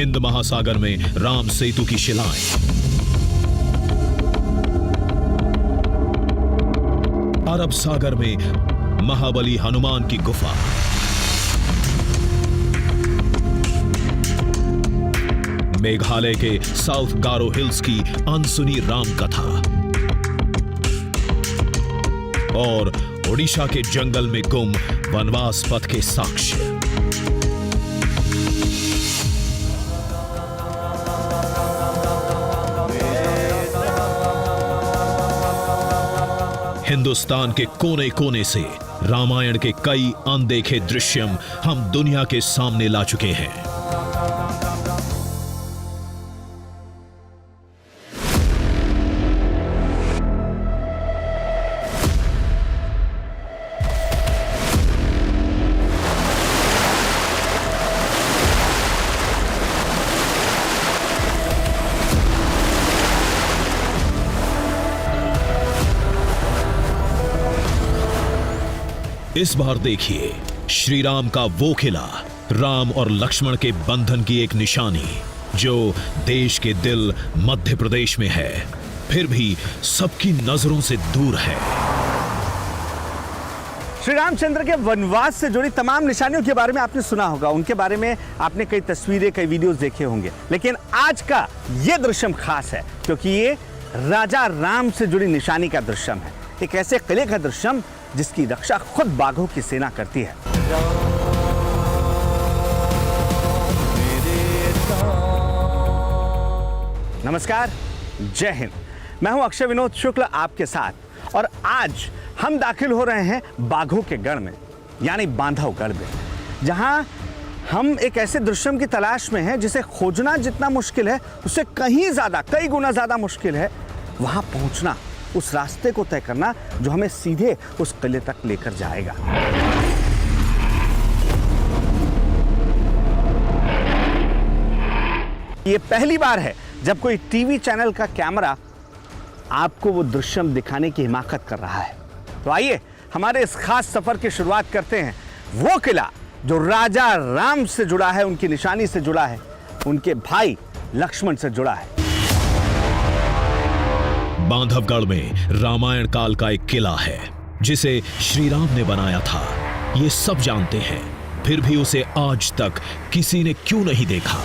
हिंद महासागर में राम सेतु की शिलाएं, अरब सागर में महाबली हनुमान की गुफा, मेघालय के साउथ गारो हिल्स की अनसुनी राम कथा और ओडिशा के जंगल में गुम वनवास पथ के साक्ष्य। हिंदुस्तान के कोने कोने से रामायण के कई अनदेखे दृश्यम हम दुनिया के सामने ला चुके हैं। इस बार देखिए श्री राम का वो किला, राम और लक्ष्मण के बंधन की एक निशानी, जो देश के दिल मध्य प्रदेश में है, फिर भी सबकी नजरों से दूर है। श्री रामचंद्र के वनवास से जुड़ी तमाम निशानियों के बारे में आपने सुना होगा, उनके बारे में आपने कई तस्वीरें, कई वीडियोस देखे होंगे, लेकिन आज का ये दृश्यम खास है क्योंकि ये राजा राम से जुड़ी निशानी का दृश्यम है। एक ऐसे किले का दृश्यम जिसकी रक्षा खुद बाघों की सेना करती है। नमस्कार, जय हिंद। मैं हूं अक्षय विनोद शुक्ल आपके साथ, और आज हम दाखिल हो रहे हैं बाघों के गढ़ में, यानी बांधवगढ़ में, जहां हम एक ऐसे दृश्यम की तलाश में हैं जिसे खोजना जितना मुश्किल है, उससे कहीं ज्यादा, कई गुना ज्यादा मुश्किल है वहां पहुंचना, उस रास्ते को तय करना जो हमें सीधे उस किले तक लेकर जाएगा। ये पहली बार है जब कोई टीवी चैनल का कैमरा आपको वो दृश्यम दिखाने की हिमाकत कर रहा है। तो आइए हमारे इस खास सफर की शुरुआत करते हैं। वो किला जो राजा राम से जुड़ा है, उनकी निशानी से जुड़ा है, उनके भाई लक्ष्मण से जुड़ा है। बांधवगढ़ में रामायण काल का एक किला है जिसे श्री राम ने बनाया था। ये सब जानते हैं, फिर भी उसे आज तक किसी ने क्यों नहीं देखा?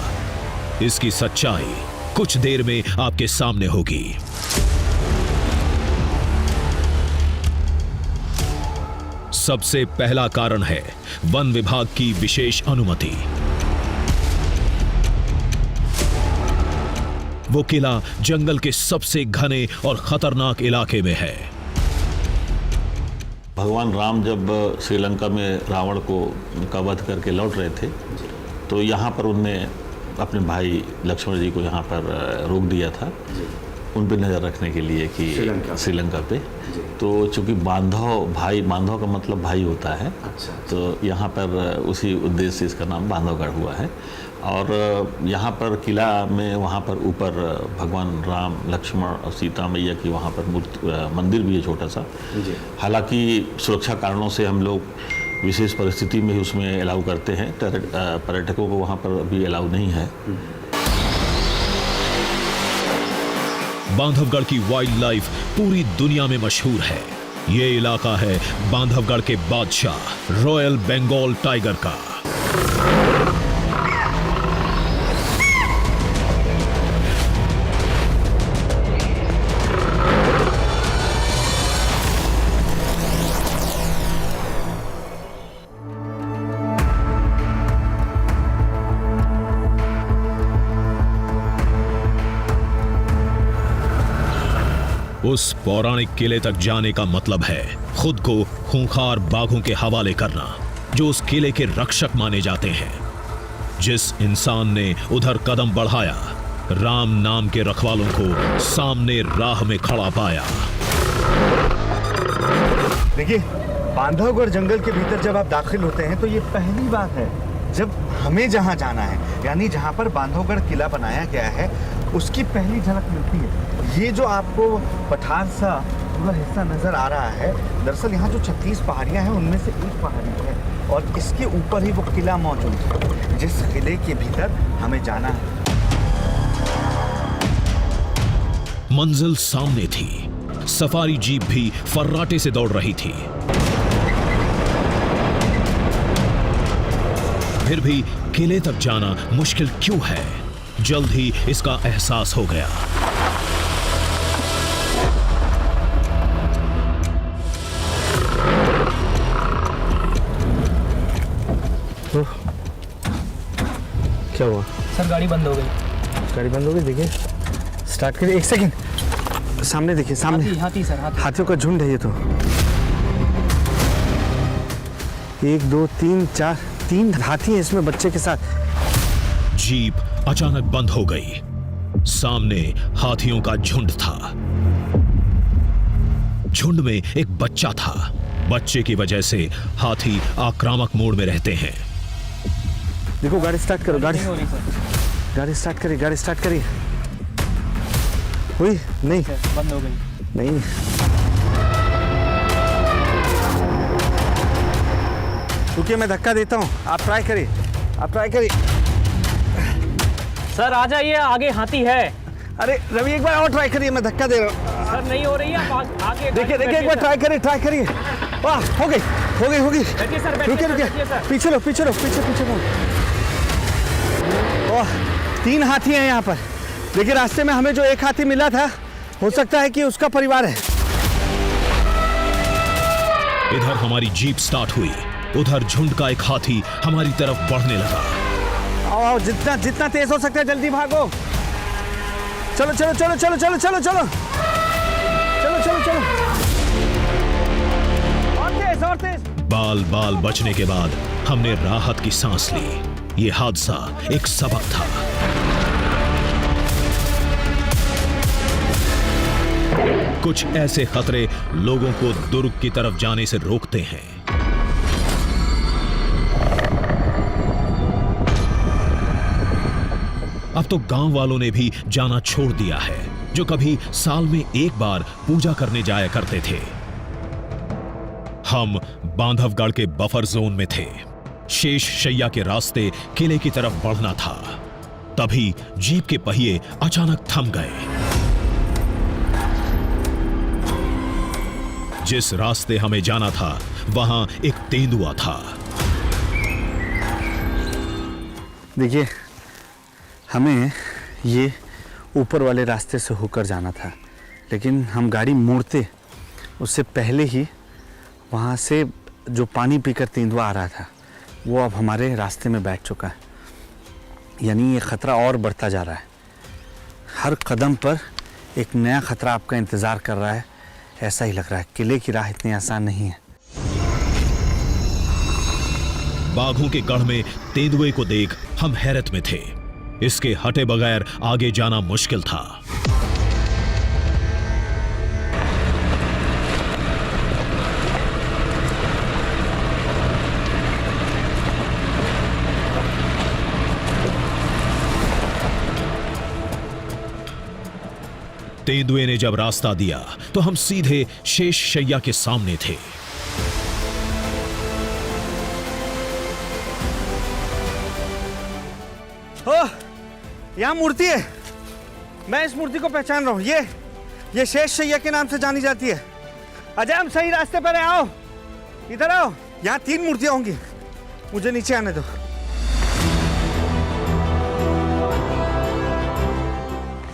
इसकी सच्चाई कुछ देर में आपके सामने होगी। सबसे पहला कारण है वन विभाग की विशेष अनुमति। वो किला जंगल के सबसे घने और खतरनाक इलाके में है। भगवान राम जब श्रीलंका में रावण को का वध करके लौट रहे थे, तो यहाँ पर उनने अपने भाई लक्ष्मण जी को यहाँ पर रोक दिया था, उन पर नज़र रखने के लिए कि श्रीलंका पे। तो चूंकि बांधव का मतलब भाई होता है, तो यहाँ पर उसी उद्देश्य से इसका नाम बांधवगढ़ हुआ है। और यहाँ पर किला में वहाँ पर ऊपर भगवान राम, लक्ष्मण और सीता मैया की वहाँ पर मंदिर भी है छोटा सा। हालांकि सुरक्षा कारणों से हम लोग विशेष परिस्थिति में ही उसमें अलाउ करते हैं, पर्यटकों को वहाँ पर अभी अलाउ नहीं है। बांधवगढ़ की वाइल्ड लाइफ पूरी दुनिया में मशहूर है। ये इलाका है बांधवगढ़ के बादशाह रॉयल बंगाल टाइगर का। उस पौराणिक किले तक जाने का मतलब है खुद को खूंखार बाघों के हवाले करना, जो उस किले के रक्षक माने जाते हैं। जिस इंसान ने उधर कदम बढ़ाया, राम नाम के रखवालों को सामने राह में खड़ा पाया। देखिए, बांधवगढ़ जंगल के भीतर जब आप दाखिल होते हैं तो ये पहली बात है जब हमें जहां जाना है, यानी जहां पर बांधवगढ़ किला बनाया गया है, उसकी पहली झलक मिलती है। ये जो आपको पठार सा खूबसूरत हिस्सा नजर आ रहा है। दरअसल यहाँ जो 36 पहाड़ियाँ हैं उनमें से एक पहाड़ी है और इसके ऊपर ही वो किला मौजूद है, जिस किले के भीतर हमें जाना है। मंजिल सामने थी। सफारी जीप भी फर्राटे से दौड़ रही थी। फिर भी किले तक जाना मुश्किल क्यों है? जल्द ही इसका एहसास हो गया। क्या हुआ सर? गाड़ी बंद हो गई। गाड़ी बंद हो गई? देखिए, स्टार्ट करिए। एक सेकंड, सामने देखिए, सामने हाथी सर, हाथी। हाथियों का झुंड है ये तो। 1 2 3 4 3 हाथी हैं इसमें बच्चे के साथ। जीप अचानक बंद हो गई। सामने हाथियों का झुंड था। झुंड में एक बच्चा था। बच्चे की वजह से हाथी आक्रामक मोड में रहते हैं। देखो, गाड़ी स्टार्ट करो। गाड़ी नहीं हो रही सर। गाड़ी स्टार्ट करिए, गाड़ी स्टार्ट करिए। हुई? नहीं, बंद हो गई। नहीं। रुकिए, मैं धक्का देता हूँ, आप ट्राई करिए, आप ट्राई करिए। सर आ जाइए, आगे हाथी है। अरे रवि, एक बार और ट्राई करिए, मैं धक्का दे रहा हूँ। सर नहीं हो रही है, आप आगे देखिए देखिए, एक बार ट्राई करिए, ट्राई करिए। वाह, हो गई, हो गई, हो गई। बैठिए सर, बैठिए रुकिए सर, रुकिए, बैठिए सर। पीछे लो, पीछे लो, पीछे पीछे लो। ओह, 3 हाथी हैं यहाँ पर। लेकिन रास्ते में हमें जो एक हाथी मिला था, हो सकता है कि उसका परिवार है। इधर हमारी जीप स्टार्ट हुई, उधर झुंड का एक हाथी हमारी तरफ बढ़ने लगा। आओ आओ, जितना जितना तेज हो सकता है जल्दी भागो। चलो चलो चलो चलो चलो चलो चलो चलो चलो चलो, और तेज, और तेज। बाल बाल बचने के बाद हमने राहत की सांस ली। ये हादसा एक सबक था। कुछ ऐसे खतरे लोगों को दुर्ग की तरफ जाने से रोकते हैं। अब तो गांव वालों ने भी जाना छोड़ दिया है, जो कभी साल में एक बार पूजा करने जाया करते थे। हम बांधवगढ़ के बफर जोन में थे। शेष शैया के रास्ते किले की तरफ बढ़ना था। तभी जीप के पहिए अचानक थम गए। जिस रास्ते हमें जाना था, वहां एक तेंदुआ था। देखिए, हमें ये ऊपर वाले रास्ते से होकर जाना था, लेकिन हम गाड़ी मोड़ते उससे पहले ही वहाँ से जो पानी पीकर तेंदुआ आ रहा था, वो अब हमारे रास्ते में बैठ चुका है। यानी ये खतरा और बढ़ता जा रहा है। हर कदम पर एक नया खतरा आपका इंतज़ार कर रहा है, ऐसा ही लग रहा है। किले की राह इतनी आसान नहीं है। बाघों के गढ़ में तेंदुए को देख हम हैरत में थे। इसके हटे बगैर आगे जाना मुश्किल था। तेंदुए ने जब रास्ता दिया तो हम सीधे शेष शैया के सामने थे। ओह, यहाँ मूर्ति है। मैं इस मूर्ति को पहचान रहा हूँ। ये शेष शैया के नाम से जानी जाती है। अजय, हम सही रास्ते पर हैं। आओ, इधर आओ। यहाँ 3 मूर्तियाँ होंगी। मुझे नीचे आने दो।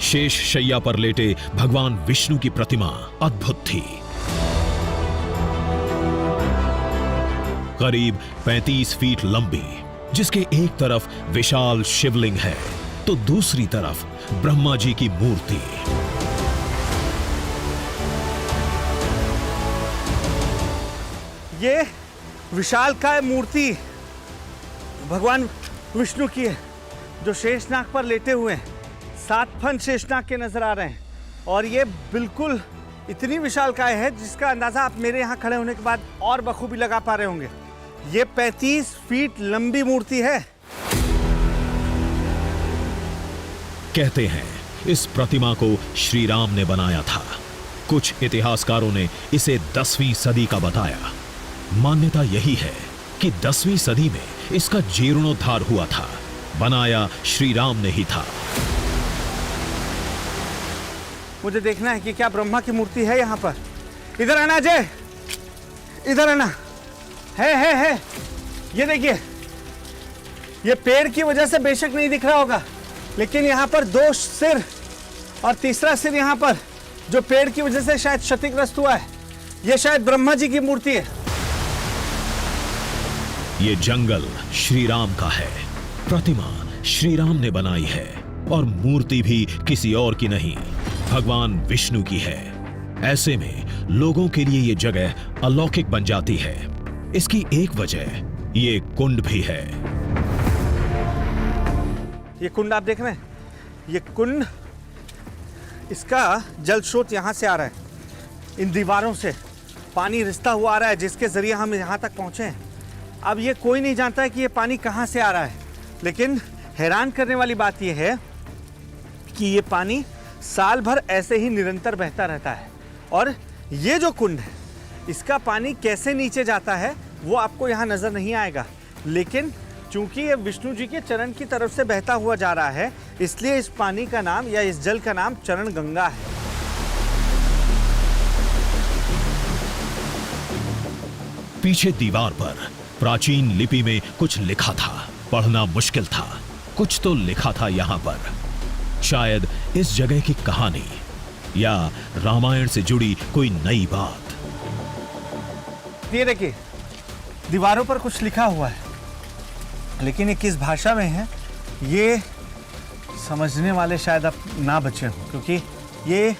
शेष शैया पर लेटे भगवान विष्णु की प्रतिमा अद्भुत थी। करीब 35 फीट लंबी, जिसके एक तरफ विशाल शिवलिंग है तो दूसरी तरफ ब्रह्मा जी की मूर्ति। ये विशालकाय मूर्ति भगवान विष्णु की है, जो शेषनाग पर लेटे हुए हैं। 7 फन शेषनाग के नजर आ रहे हैं और ये बिल्कुल इतनी विशालकाय है जिसका अंदाजा आप मेरे यहाँ खड़े होने के बाद और बखूबी लगा पा रहे होंगे। ये 35 फीट लंबी मूर्ति है। कहते हैं इस प्रतिमा को श्री राम ने बनाया था। कुछ इतिहासकारों ने इसे 10वीं सदी का बताया। मान्यता यही है कि 10वीं सदी में इसका जीर्णोद्धार हुआ था। बनाया श्री राम ने ही था। मुझे देखना है कि क्या ब्रह्मा की मूर्ति है यहाँ पर। इधर आना अजय, इधर आना। है ये देखिए, ये पेड़ की वजह से बेशक नहीं दिख रहा होगा, लेकिन यहाँ पर 2 सिर और तीसरा सिर यहाँ पर जो पेड़ की वजह से शायद क्षतिग्रस्त हुआ है, ये शायद ब्रह्मा जी की मूर्ति है। ये जंगल श्री राम का है, प्रतिमा श्री राम ने बनाई है और मूर्ति भी किसी और की नहीं, भगवान विष्णु की है। ऐसे में लोगों के लिए ये जगह अलौकिक बन जाती है। इसकी एक वजह ये कुंड भी है। ये कुंड आप देख रहे हैं, ये कुंड, इसका जल स्रोत यहाँ से आ रहा है। इन दीवारों से पानी रिसता हुआ आ रहा है, जिसके जरिए हम यहाँ तक पहुँचे हैं। अब ये कोई नहीं जानता है कि ये पानी कहाँ से आ रहा है, लेकिन हैरान करने वाली बात यह है कि ये पानी साल भर ऐसे ही निरंतर बहता रहता है। और ये जो कुंड है, इसका पानी कैसे नीचे जाता है वो आपको यहाँ नजर नहीं आएगा, लेकिन चूंकि ये विष्णु जी के चरण की तरफ से बहता हुआ जा रहा है, इसलिए इस पानी का नाम या इस जल का नाम चरण गंगा है। पीछे दीवार पर प्राचीन लिपि में कुछ लिखा था, पढ़ना मुश्किल था। कुछ तो लिखा था यहाँ पर, शायद इस जगह की कहानी या रामायण से जुड़ी कोई नई बात। ये देखिए, दीवारों पर कुछ लिखा हुआ है, लेकिन ये किस भाषा में है ये समझने वाले शायद अब ना बचे हों, क्योंकि ये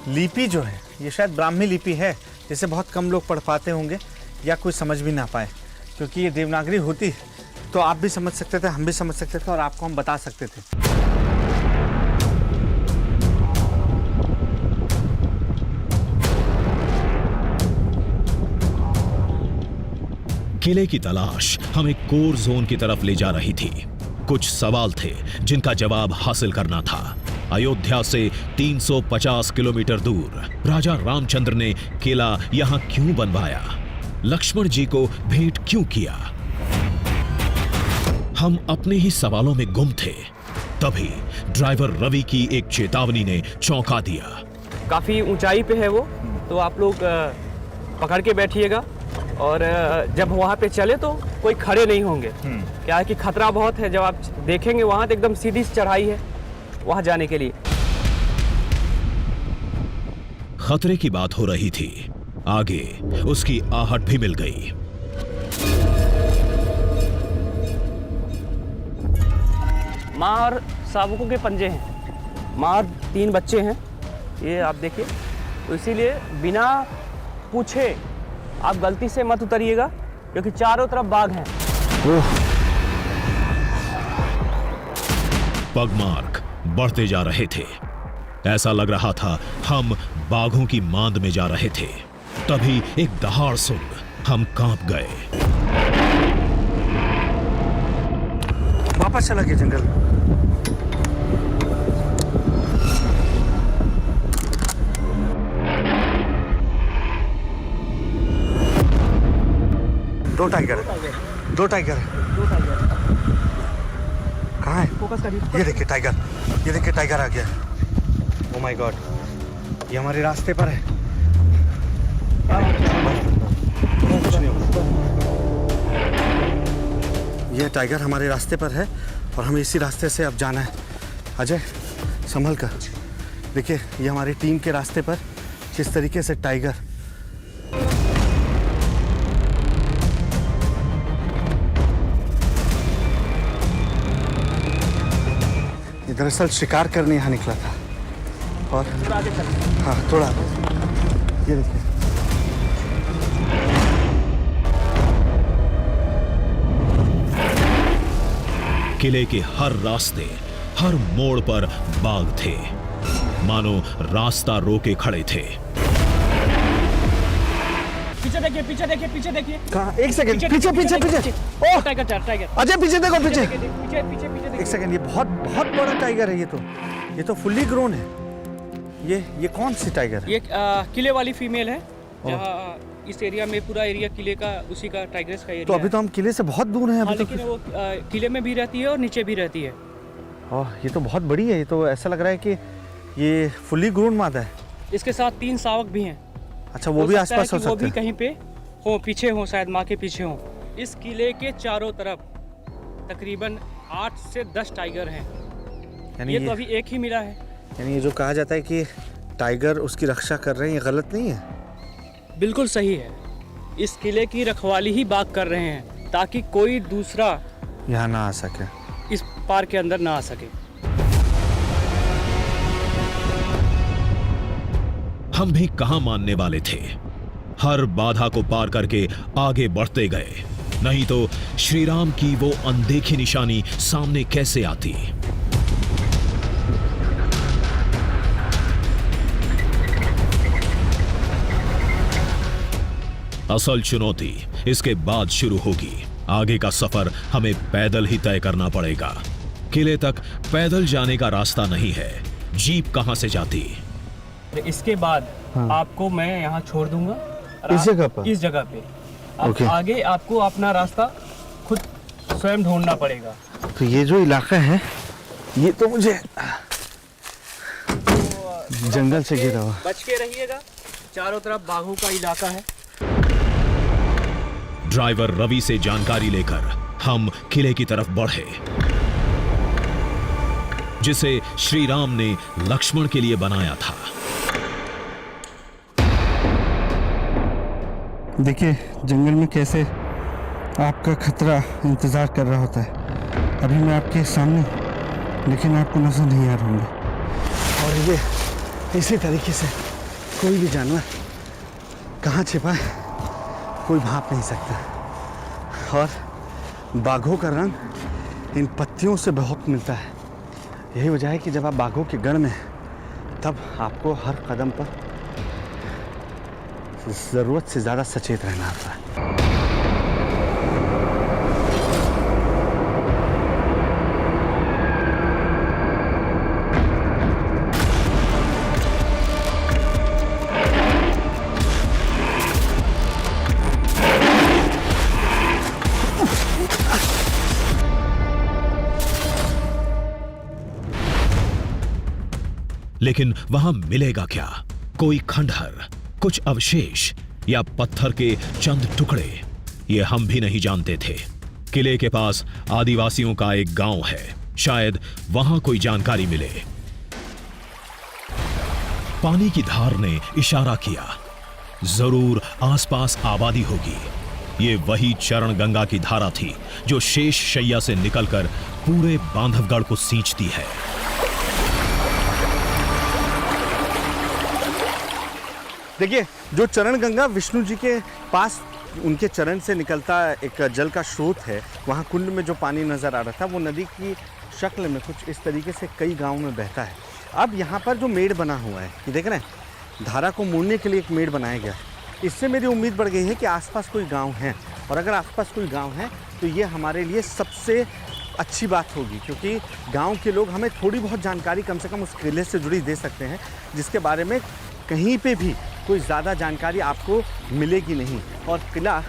लिपि जो है ये शायद ब्राह्मी लिपि है, जिसे बहुत कम लोग पढ़ पाते होंगे या कोई समझ भी ना पाए। क्योंकि ये देवनागरी होती तो आप भी समझ सकते थे, हम भी समझ सकते थे और आपको हम बता सकते थे। किले की तलाश हमें कोर जोन की तरफ ले जा रही थी। कुछ सवाल थे जिनका जवाब हासिल करना था। अयोध्या से 350 किलोमीटर दूर राजा रामचंद्र ने किला यहां क्यों बनवाया? लक्ष्मण जी को भेंट क्यों किया? हम अपने ही सवालों में गुम थे। तभी ड्राइवर रवि की एक चेतावनी ने चौंका दिया। काफ़ी ऊंचाई पे है वो, तो आप लोग पकड़ के बैठिएगा और जब वहाँ पे चले तो कोई खड़े नहीं होंगे। क्या है कि खतरा बहुत है, जब आप देखेंगे वहाँ तो एकदम सीधी चढ़ाई है वहाँ जाने के लिए। खतरे की बात हो रही थी, आगे उसकी आहट भी मिल गई। माँ और शावकों के पंजे हैं, माँ और 3 बच्चे हैं, ये आप देखिए। तो इसीलिए बिना पूछे आप गलती से मत उतरिएगा, क्योंकि चारों तरफ बाघ हैं। पगमार्क बढ़ते जा रहे थे। ऐसा लग रहा था हम बाघों की मांद में जा रहे थे। तभी एक दहाड़ सुन हम कांप गए। वापस चला गया जंगल। दो टाइगर कहाँ है? फोकस करिए। ये देखिए टाइगर आ गया। ओह माय गॉड, ये हमारे रास्ते पर है। कुछ नहीं होगा। ये टाइगर हमारे रास्ते पर है और हमें इसी रास्ते से अब जाना है। अजय संभल कर देखिए, ये हमारी टीम के रास्ते पर किस तरीके से टाइगर। दरअसल शिकार करने यहाँ निकला था और हाँ थोड़ा ये देखिए। किले के हर रास्ते, हर मोड़ पर बाघ थे, मानो रास्ता रोके खड़े थे। पीछे देखिए। कहाँ? एक सेकंड, पीछे। ओह टाइगर। अजय पीछे देखो, पीछे। पीछे एक सेकंड, ये बहुत बड़ा टाइगर है। ये तो फुल्ली ग्रोन है। ये कौन सी टाइगर है? ये किले वाली फीमेल है, जहाँ इस एरिया में पूरा एरिया किले का, उसी का टाइग्रेस का एरिया तो अभी तो हम किले से बहुत दूर हैं है। हाँ, अभी तो। लेकिन वो किले में भी रहती है और नीचे भी रहती है। ओह, ये तो बहुत बड़ी है। ये तो ऐसा लग रहा है कि ये फुली ग्रोन मादा है। इसके साथ 3 शावक भी हैं। अच्छा, वो भी सकता है आसपास हो कि वो सकते भी हैं। कहीं पे हो, पीछे हो, शायद माँ के पीछे हो। इस किले के चारों तरफ तकरीबन 8 से 10 टाइगर हैं। यानी ये तो अभी एक ही मिला है। यानी ये जो कहा जाता है कि टाइगर उसकी रक्षा कर रहे हैं, ये गलत नहीं है? बिल्कुल सही है। इस किले की रखवाली ही बाघ कर रहे हैं, ताकि कोई दूसरा यहाँ ना आ सके। इस पार के अंदर ना आ सके। हम भी कहां मानने वाले थे। हर बाधा को पार करके आगे बढ़ते गए, नहीं तो श्री राम की वो अनदेखी निशानी सामने कैसे आती। असल चुनौती इसके बाद शुरू होगी। आगे का सफर हमें पैदल ही तय करना पड़ेगा। किले तक पैदल जाने का रास्ता नहीं है। जीप कहां से जाती? इसके बाद आपको मैं यहाँ छोड़ दूंगा और इस आप जगह पर? इस जगह पे अब ओके। आगे आपको अपना रास्ता खुद स्वयं ढूंढना पड़ेगा। तो ये जो इलाका है, ये तो मुझे जंगल से घिरा हुआ। बच के रहिएगा, चारों तरफ बाघों का इलाका है। ड्राइवर रवि से जानकारी लेकर हम किले की तरफ बढ़े, जिसे श्री राम ने लक्ष्मण के लिए बनाया था। देखिए जंगल में कैसे आपका खतरा इंतज़ार कर रहा होता है। अभी मैं आपके सामने, लेकिन आपको नजर नहीं आ रहा हूँ। और ये इसी तरीके से कोई भी जानवर कहाँ छिपा है कोई भाप नहीं सकता। और बाघों का रंग इन पत्तियों से बहुत मिलता है। यही वजह है कि जब आप बाघों के गढ़ में हैं, तब आपको हर कदम पर ज़रूरत से ज़्यादा सचेत रहना होता है। लेकिन वहां मिलेगा क्या? कोई खंडहर, कुछ अवशेष या पत्थर के चंद टुकड़े? ये हम भी नहीं जानते थे। किले के पास आदिवासियों का एक गांव है, शायद वहां कोई जानकारी मिले। पानी की धार ने इशारा किया, जरूर आसपास आबादी होगी। ये वही चरण गंगा की धारा थी जो शेष शैया से निकलकर पूरे बांधवगढ़ को सींचती है। देखिए, जो चरण गंगा विष्णु जी के पास उनके चरण से निकलता एक जल का स्रोत है, वहाँ कुंड में जो पानी नज़र आ रहा था वो नदी की शक्ल में कुछ इस तरीके से कई गांवों में बहता है। अब यहाँ पर जो मेड़ बना हुआ है, ये देख रहे हैं, धारा को मोड़ने के लिए एक मेड़ बनाया गया है। इससे मेरी उम्मीद बढ़ गई है कि आसपास कोई गांव है, और अगर आसपास कोई गांव है तो ये हमारे लिए सबसे अच्छी बात होगी, क्योंकि गांव के लोग हमें थोड़ी बहुत जानकारी कम से कम उस किले से जुड़ी दे सकते हैं, जिसके बारे में कहीं पे भी कोई ज़्यादा जानकारी आपको मिलेगी नहीं। और किला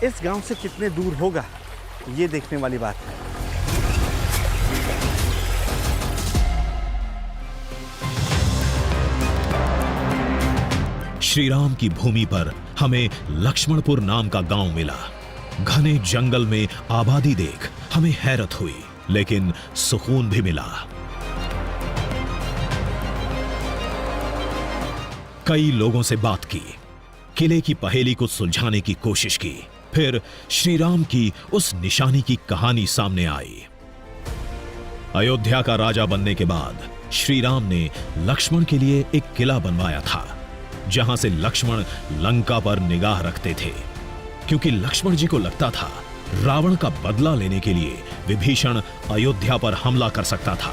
इस गांव से कितने दूर होगा, ये देखने वाली बात है। श्री राम की भूमि पर हमें लक्ष्मणपुर नाम का गांव मिला। घने जंगल में आबादी देख हमें हैरत हुई, लेकिन सुकून भी मिला। कई लोगों से बात की, किले की पहेली को सुलझाने की कोशिश की। फिर श्री राम की उस निशानी की कहानी सामने आई। अयोध्या का राजा बनने के बाद श्री राम ने लक्ष्मण के लिए एक किला बनवाया था, जहां से लक्ष्मण लंका पर निगाह रखते थे, क्योंकि लक्ष्मण जी को लगता था रावण का बदला लेने के लिए विभीषण अयोध्या पर हमला कर सकता था।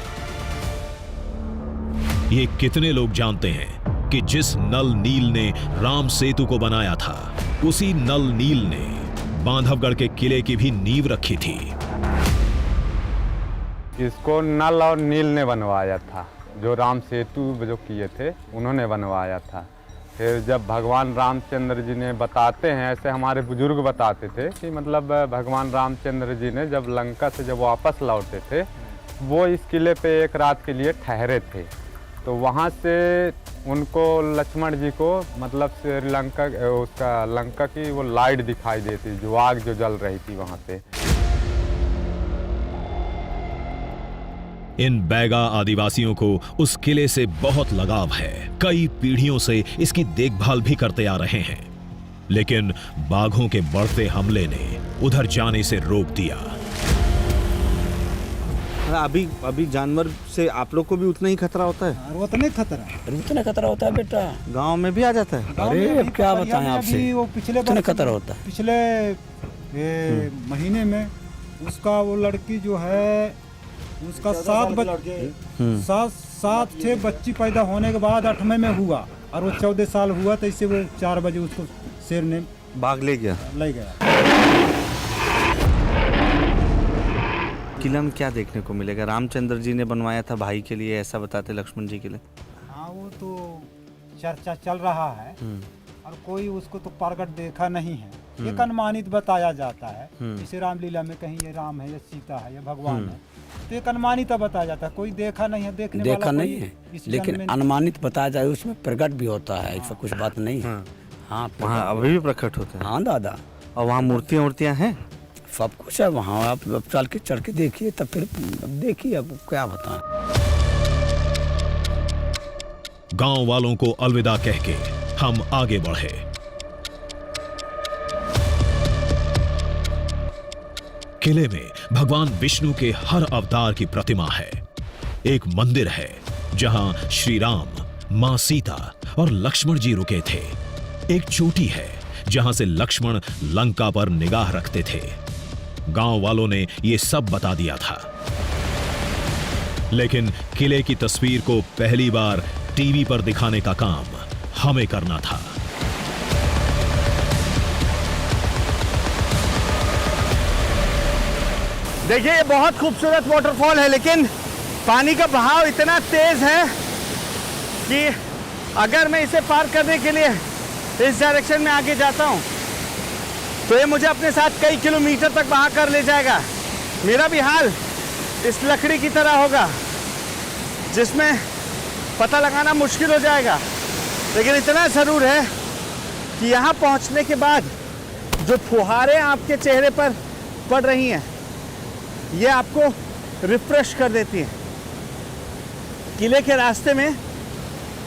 ये कितने लोग जानते हैं कि जिस नल नील ने राम सेतु को बनाया था, उसी नल नील ने बांधवगढ़ के किले की भी नींव रखी थी। इसको नल और नील ने बनवाया था। जो राम सेतु जो किए थे उन्होंने बनवाया था। फिर जब भगवान रामचंद्र जी ने बताते हैं, ऐसे हमारे बुजुर्ग बताते थे कि मतलब भगवान रामचंद्र जी ने जब लंका से जब वापस लौटे थे, वो इस किले पे एक रात के लिए ठहरे थे। तो वहाँ से उनको लक्ष्मण जी को मतलब श्रीलंका उसका लंका की वो लाइट दिखाई देती, जो आग जो जल रही थी वहाँ पे। इन बैगा आदिवासियों को उस किले से बहुत लगाव है। कई पीढ़ियों से इसकी देखभाल भी करते आ रहे हैं, लेकिन बाघों के बढ़ते हमले ने उधर जाने से रोक दिया। अभी जानवर से आप लोग को भी उतना ही खतरा होता है? उतना खतरा होता है बेटा। गांव में भी आ जाता है? अरे क्या बताएं आपसे, वो पिछले उतना खतरा होता है। पिछले महीने में उसका वो लड़की जो है उसका 7 बच्ची पैदा होने के बाद 8वें में हुआ, और वो 14 साल हुआ, तो इससे वो 4 बजे उसको शेर ने बाघ ले गया। किला में क्या देखने को मिलेगा? रामचंद्र जी ने बनवाया था भाई के लिए, ऐसा बताते लक्ष्मण जी के लिए। हाँ, वो तो चर्चा चल रहा है और कोई उसको तो प्रगट देखा नहीं है। एक अनुमानित बताया जाता है, जैसे रामलीला में कहीं ये राम है या सीता है या भगवान है, तो एक अनुमानित बताया जाता है। कोई देखा नहीं है, देखा नहीं है, लेकिन अनुमानित बताया जाए, उसमें प्रकट भी होता है। ऐसा कुछ बात नहीं है। हाँ, वहाँ अभी भी प्रकट होता है? हाँ दादा। और वहाँ मूर्तियाँ हैं? सब कुछ है वहाँ। आप चल के चढ़ के देखिए, तब फिर देखिए अब क्या बताएं। गांव वालों को अलविदा कह के हम आगे बढ़े। किले में भगवान विष्णु के हर अवतार की प्रतिमा है। एक मंदिर है जहां श्री राम, मां सीता और लक्ष्मण जी रुके थे। एक चोटी है जहां से लक्ष्मण लंका पर निगाह रखते थे। गांव वालों ने यह सब बता दिया था, लेकिन किले की तस्वीर को पहली बार टीवी पर दिखाने का काम हमें करना था। देखिए, ये बहुत खूबसूरत वाटरफॉल है, लेकिन पानी का बहाव इतना तेज है कि अगर मैं इसे पार करने के लिए इस डायरेक्शन में आगे जाता हूं तो ये मुझे अपने साथ कई किलोमीटर तक बहा कर ले जाएगा। मेरा भी हाल इस लकड़ी की तरह होगा जिसमें पता लगाना मुश्किल हो जाएगा। लेकिन इतना ज़रूर है कि यहाँ पहुँचने के बाद जो फुहारें आपके चेहरे पर पड़ रही हैं, ये आपको रिफ्रेश कर देती है। किले के रास्ते में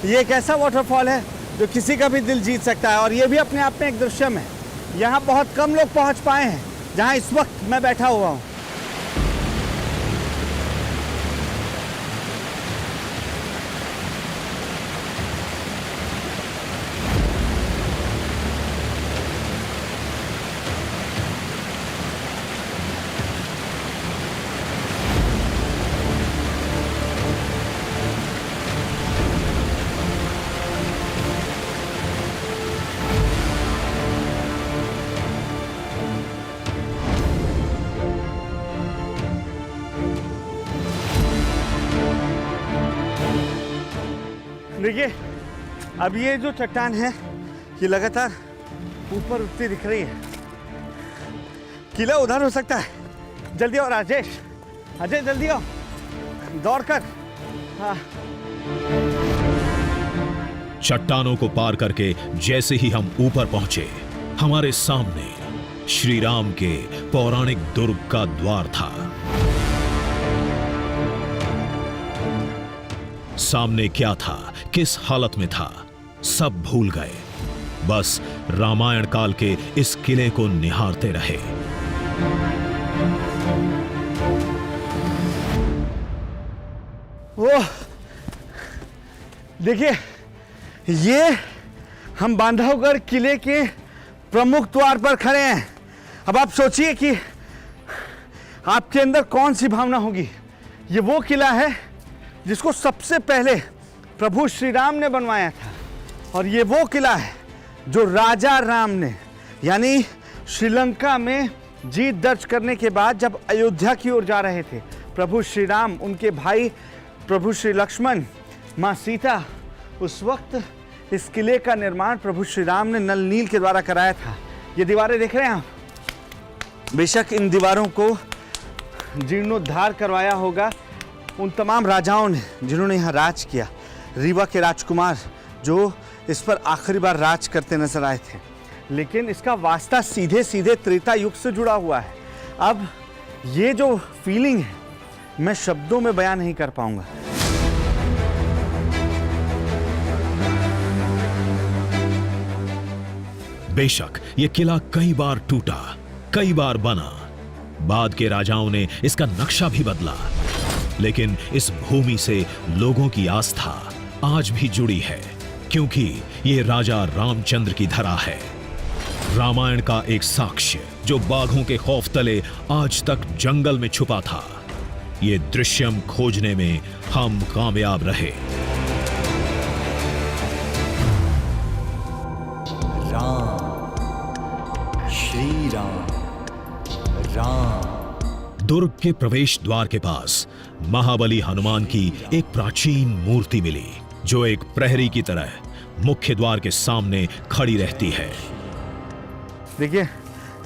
ये एक ऐसा वाटरफॉल है जो किसी का भी दिल जीत सकता है, और ये भी अपने आप में एक दृश्यम है। यहाँ बहुत कम लोग पहुँच पाए हैं जहाँ इस वक्त मैं बैठा हुआ हूँ। देखिए, अब ये जो चट्टान है ये लगातार ऊपर उठती दिख रही है। किला उधर हो सकता है। जल्दी आओ राजेश, अजय जल्दी आओ, दौड़कर। हाँ, चट्टानों को पार करके जैसे ही हम ऊपर पहुंचे, हमारे सामने श्री राम के पौराणिक दुर्ग का द्वार था। सामने क्या था, किस हालत में था, सब भूल गए। बस रामायण काल के इस किले को निहारते रहे। ओह, देखिए, ये हम बांधवगढ़ किले के प्रमुख द्वार पर खड़े हैं। अब आप सोचिए कि आपके अंदर कौन सी भावना होगी। ये वो किला है जिसको सबसे पहले प्रभु श्री राम ने बनवाया था, और ये वो किला है जो राजा राम ने, यानी श्रीलंका में जीत दर्ज करने के बाद जब अयोध्या की ओर जा रहे थे, प्रभु श्री राम, उनके भाई प्रभु श्री लक्ष्मण माँ सीता उस वक्त इस किले का निर्माण प्रभु श्री राम ने नल नील के द्वारा कराया था। ये दीवारें देख रहे हैं आप, बेशक इन दीवारों को जीर्णोद्धार करवाया होगा उन तमाम राजाओं ने जिन्होंने यहाँ राज किया। रीवा के राजकुमार जो इस पर आखिरी बार राज करते नजर आए थे, लेकिन इसका वास्ता सीधे सीधे त्रेता युग से जुड़ा हुआ है। अब ये जो फीलिंग है मैं शब्दों में बयान नहीं कर पाऊंगा। बेशक ये किला कई बार टूटा, कई बार बना, बाद के राजाओं ने इसका नक्शा भी बदला, लेकिन इस भूमि से लोगों की आस्था आज भी जुड़ी है, क्योंकि ये राजा रामचंद्र की धरा है। रामायण का एक साक्ष्य जो बाघों के खौफ तले आज तक जंगल में छुपा था, ये दृश्यम खोजने में हम कामयाब रहे। राम, श्री राम, राम। दुर्ग के प्रवेश द्वार के पास महाबली हनुमान की एक प्राचीन मूर्ति मिली, जो एक प्रहरी की तरह मुख्य द्वार के सामने खड़ी रहती है। देखिए,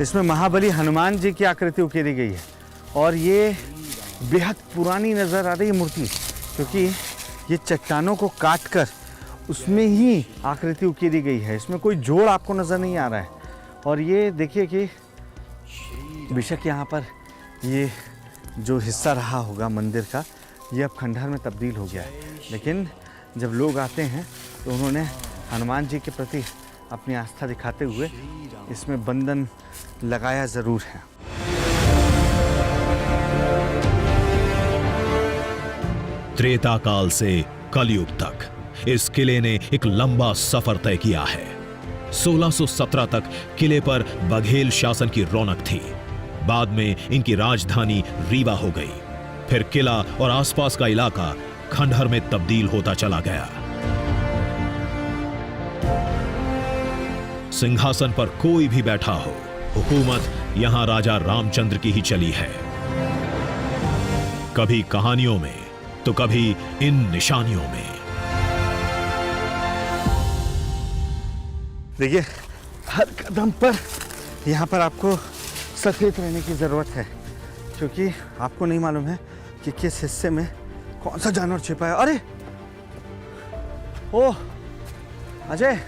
इसमें महाबली हनुमान जी की आकृति उकेरी गई है और ये बेहद पुरानी नजर आ रही है मूर्ति, क्योंकि ये चट्टानों को काटकर उसमें ही आकृति उकेरी गई है। इसमें कोई जोड़ आपको नजर नहीं आ रहा है। और ये देखिए कि बेशक यहाँ पर ये जो हिस्सा रहा होगा मंदिर का, ये अब खंडहर में तब्दील हो गया है, लेकिन जब लोग आते हैं तो उन्होंने हनुमान जी के प्रति अपनी आस्था दिखाते हुए इसमें बंधन लगाया ज़रूर है। त्रेता काल से कलयुग तक इस किले ने एक लंबा सफर तय किया है। 1617 तक किले पर बघेल शासन की रौनक थी। बाद में इनकी राजधानी रीवा हो गई। फिर किला और आसपास का इलाका खंडहर में तब्दील होता चला गया। सिंहासन पर कोई भी बैठा हो, हुकूमत यहां राजा रामचंद्र की ही चली है। कभी कहानियों में तो कभी इन निशानियों में। देखिए, हर कदम पर यहाँ पर आपको सचेत रहने की ज़रूरत है, क्योंकि आपको नहीं मालूम है कि किस हिस्से में कौन सा जानवर छिपा है। अरे ओह अजय,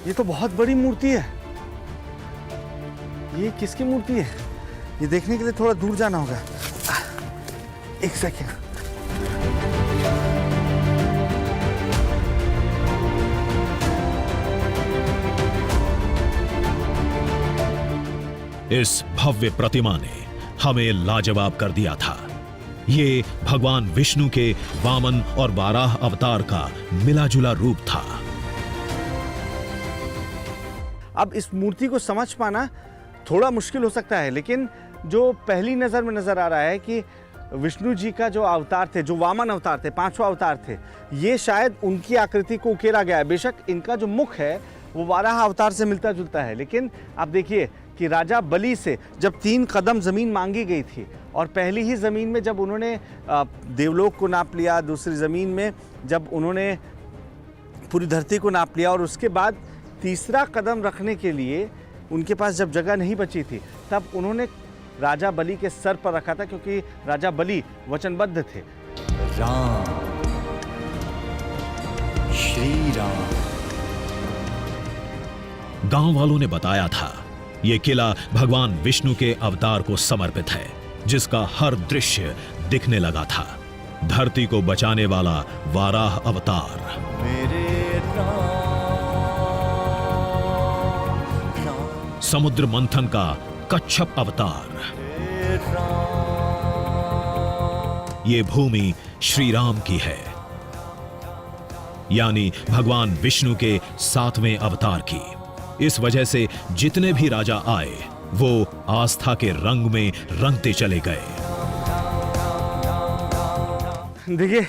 ये तो बहुत बड़ी मूर्ति है। ये किसकी मूर्ति है? ये देखने के लिए थोड़ा दूर जाना होगा। एक सेकेंड। इस भव्य प्रतिमा ने हमें लाजवाब कर दिया था। ये भगवान विष्णु के वामन और वाराह अवतार का मिला-जुला रूप था। अब इस मूर्ति को समझ पाना थोड़ा मुश्किल हो सकता है, लेकिन जो पहली नज़र में नज़र आ रहा है कि विष्णु जी का जो अवतार थे, जो वामन अवतार थे, 5वां अवतार थे, ये शायद उनकी आकृति को उकेरा गया है। बेशक इनका जो मुख है वो वाराह अवतार से मिलता जुलता है, लेकिन आप देखिए कि राजा बलि से जब 3 कदम ज़मीन मांगी गई थी और पहली ही ज़मीन में जब उन्होंने देवलोक को नाप लिया, दूसरी ज़मीन में जब उन्होंने पूरी धरती को नाप लिया और उसके बाद तीसरा कदम रखने के लिए उनके पास जब जगह नहीं बची थी, तब उन्होंने राजा बलि के सर पर रखा था, क्योंकि राजा बलि वचनबद्ध थे। राम, श्री राम। गांव वालों ने बताया था यह किला भगवान विष्णु के अवतार को समर्पित है, जिसका हर दृश्य दिखने लगा था। धरती को बचाने वाला वाराह अवतार, मेरे राम, समुद्र मंथन का कच्छप अवतार, ये भूमि श्री राम की है, यानी भगवान विष्णु के 7वें अवतार की। इस वजह से जितने भी राजा आए वो आस्था के रंग में रंगते चले गए। देखिए,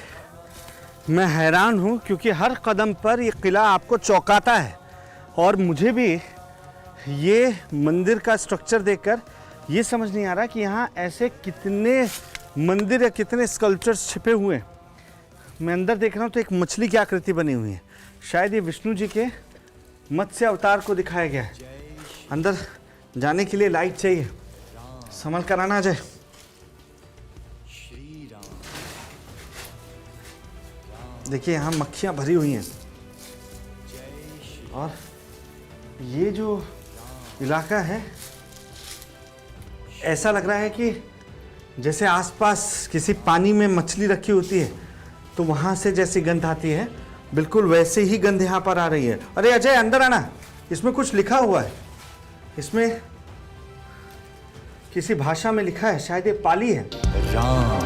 मैं हैरान हूं, क्योंकि हर कदम पर ये किला आपको चौंकाता है और मुझे भी ये मंदिर का स्ट्रक्चर देखकर ये समझ नहीं आ रहा कि यहाँ ऐसे कितने मंदिर या कितने स्कल्पचर्स छिपे हुए हैं। मैं अंदर देख रहा हूँ तो एक मछली की आकृति बनी हुई है। शायद ये विष्णु जी के मत्स्य अवतार को दिखाया गया है। अंदर जाने के लिए लाइट चाहिए, संभल कर आना जाए। देखिए यहाँ मक्खियाँ भरी हुई हैं और ये जो इलाका है ऐसा लग रहा है कि जैसे आसपास किसी पानी में मछली रखी होती है तो वहाँ से जैसी गंध आती है, बिल्कुल वैसे ही गंध यहाँ पर आ रही है। अरे अजय अंदर आना, इसमें कुछ लिखा हुआ है। इसमें किसी भाषा में लिखा है, शायद ये पाली है। राम,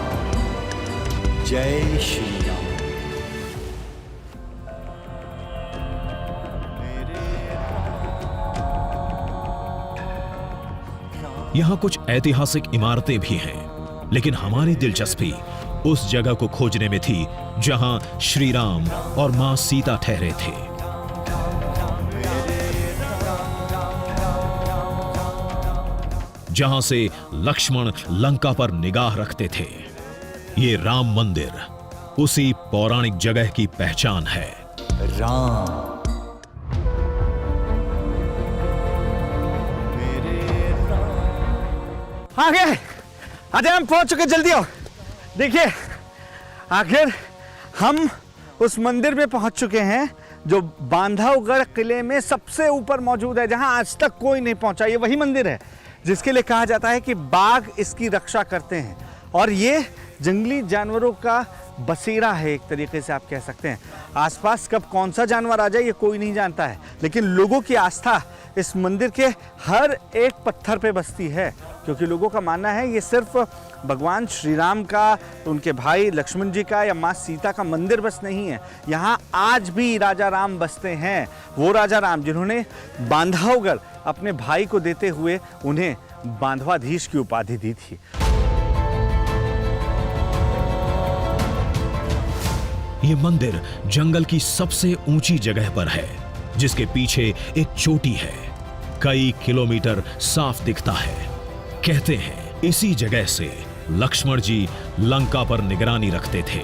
जय श्री राम। यहाँ कुछ ऐतिहासिक इमारतें भी हैं, लेकिन हमारी दिलचस्पी उस जगह को खोजने में थी जहां श्री राम और मां सीता ठहरे थे। जहां से लक्ष्मण लंका पर निगाह रखते थे। ये राम मंदिर उसी पौराणिक जगह की पहचान है। राम, आगे अजय हम पहुंच चुके, जल्दी आओ। देखिए आखिर हम उस मंदिर में पहुंच चुके हैं जो बांधवगढ़ किले में सबसे ऊपर मौजूद है, जहां आज तक कोई नहीं पहुंचा। ये वही मंदिर है जिसके लिए कहा जाता है कि बाघ इसकी रक्षा करते हैं और ये जंगली जानवरों का बसेरा है, एक तरीके से आप कह सकते हैं। आसपास कब कौन सा जानवर आ जाए ये कोई नहीं जानता है, लेकिन लोगों की आस्था इस मंदिर के हर एक पत्थर पे बसती है, क्योंकि लोगों का मानना है ये सिर्फ भगवान श्री राम का, उनके भाई लक्ष्मण जी का या माँ सीता का मंदिर बस नहीं है। यहाँ आज भी राजा राम बसते हैं, वो राजा राम जिन्होंने बांधवगढ़ अपने भाई को देते हुए उन्हें बांधवाधीश की उपाधि दी थी। ये मंदिर जंगल की सबसे ऊंची जगह पर है, जिसके पीछे एक चोटी है। कई किलोमीटर साफ दिखता है। कहते हैं इसी जगह से लक्ष्मण जी लंका पर निगरानी रखते थे।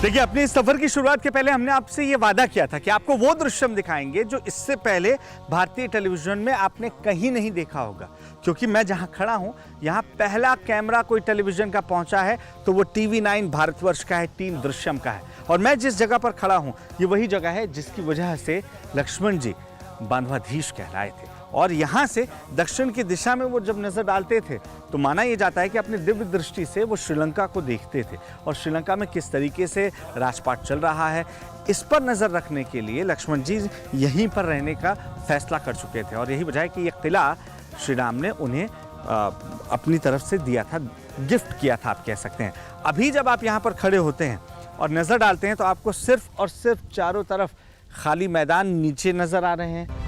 देखिए अपनी इस सफर की शुरुआत के पहले हमने आपसे ये वादा किया था कि आपको वो दृश्य हम दिखाएंगे जो इससे पहले भारतीय टेलीविजन में आपने कहीं नहीं देखा होगा, क्योंकि मैं जहां खड़ा हूं यहां पहला कैमरा कोई टेलीविजन का पहुंचा है तो वो TV9 भारतवर्ष का है, टीम दृश्यम का है। और मैं जिस जगह पर खड़ा हूं ये वही जगह है जिसकी वजह से लक्ष्मण जी बांधवाधीश कहलाए थे। और यहाँ से दक्षिण की दिशा में वो जब नजर डालते थे तो माना यह जाता है कि अपनी दिव्य दृष्टि से वो श्रीलंका को देखते थे और श्रीलंका में किस तरीके से राजपाट चल रहा है इस पर नजर रखने के लिए लक्ष्मण जी यहीं पर रहने का फैसला कर चुके थे। और यही वजह है कि यह किला श्री राम ने उन्हें अपनी तरफ से दिया था, गिफ्ट किया था आप कह सकते हैं। अभी जब आप यहाँ पर खड़े होते हैं और नजर डालते हैं तो आपको सिर्फ और सिर्फ चारों तरफ खाली मैदान नीचे नजर आ रहे हैं।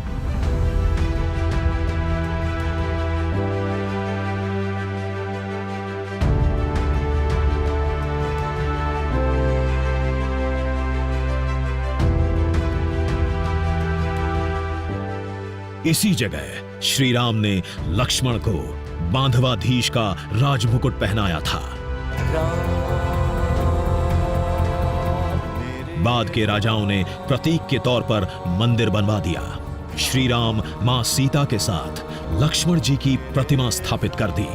इसी जगह श्री राम ने लक्ष्मण को बांधवाधीश का राजमुकुट पहनाया था। बाद के राजाओं ने प्रतीक के तौर पर मंदिर बनवा दिया। श्री राम मां सीता के साथ लक्ष्मण जी की प्रतिमा स्थापित कर दी।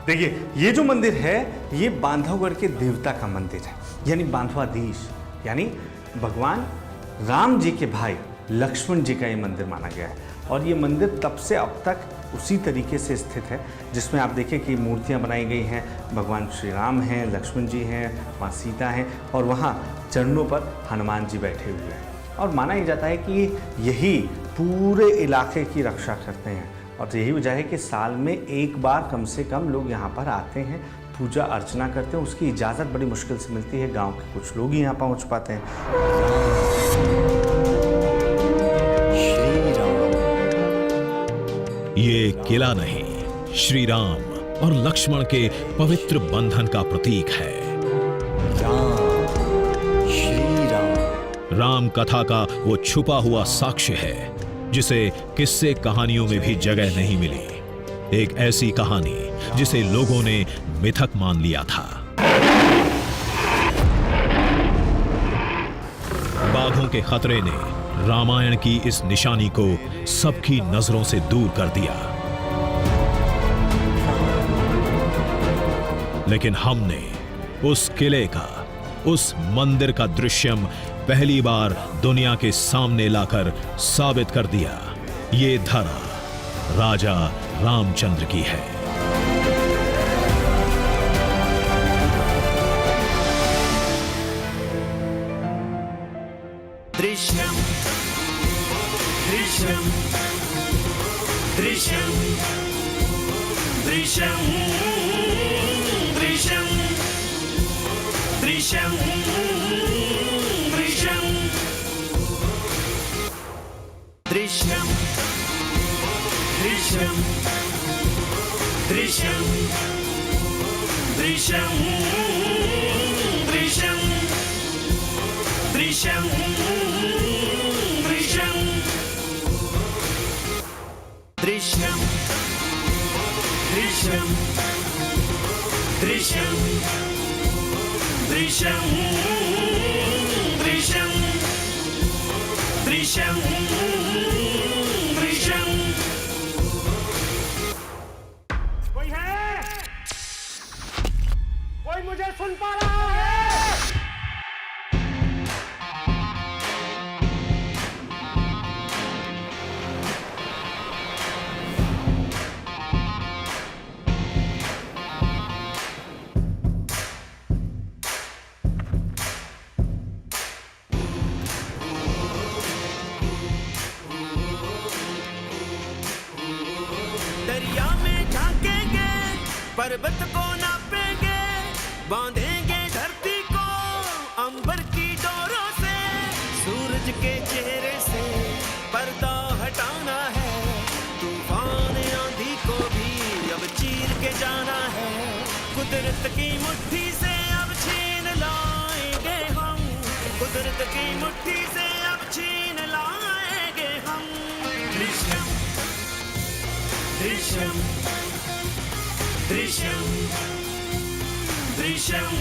देखिए ये जो मंदिर है ये बांधवगढ़ के देवता का मंदिर है, यानी बांधवाधीश, यानी भगवान राम जी के भाई लक्ष्मण जी का ये मंदिर माना गया है। और ये मंदिर तब से अब तक उसी तरीके से स्थित है, जिसमें आप देखिए कि मूर्तियां बनाई गई हैं, भगवान श्री राम हैं, लक्ष्मण जी हैं, माँ सीता हैं और वहाँ चरणों पर हनुमान जी बैठे हुए हैं। और माना ही जाता है कि यही पूरे इलाके की रक्षा करते हैं और यही वजह है कि साल में एक बार कम से कम लोग यहाँ पर आते हैं, पूजा अर्चना करते हैं। उसकी इजाज़त बड़ी मुश्किल से मिलती है, गांव के कुछ लोग ही यहाँ पहुँच पाते हैं। श्री राम, ये किला नहीं, श्री राम और लक्ष्मण के पवित्र बंधन का प्रतीक है। राम, श्री राम, राम कथा का वो छुपा हुआ साक्ष्य है जिसे किस्से कहानियों में भी जगह नहीं मिली। एक ऐसी कहानी जिसे लोगों ने मिथक मान लिया था। बाघों के खतरे ने रामायण की इस निशानी को सबकी नजरों से दूर कर दिया। लेकिन हमने उस किले का, उस मंदिर का दृश्यम पहली बार दुनिया के सामने लाकर साबित कर दिया, ये धरा राजा रामचंद्र की है। दृश्यम दृश्यम दृश्यम दृश्यम दृश्यम दृश्यम दृश्यम दृश्यम दृश्यम दृश्यम दृश्यम दृश्यम दृश्यम दृश्यम दृश्यम दृश्यम दृश्यम दृश्यम दृश्यम। कोई है? कोई मुझे सुन पा रहा है? दरिया में झांकेंगे, पर्वत को नापेंगे, बांधेंगे धरती को अंबर की डोरों से। सूरज के चेहरे से पर्दा हटाना है, तूफान आंधी को भी अब चीर के जाना है। कुदरत की मुट्ठी से अब छीन लाएंगे हम, कुदरत की मुट्ठी से अब छीन लाएंगे हम। दृश्यम दृश्यम दृश्यम दृश्यम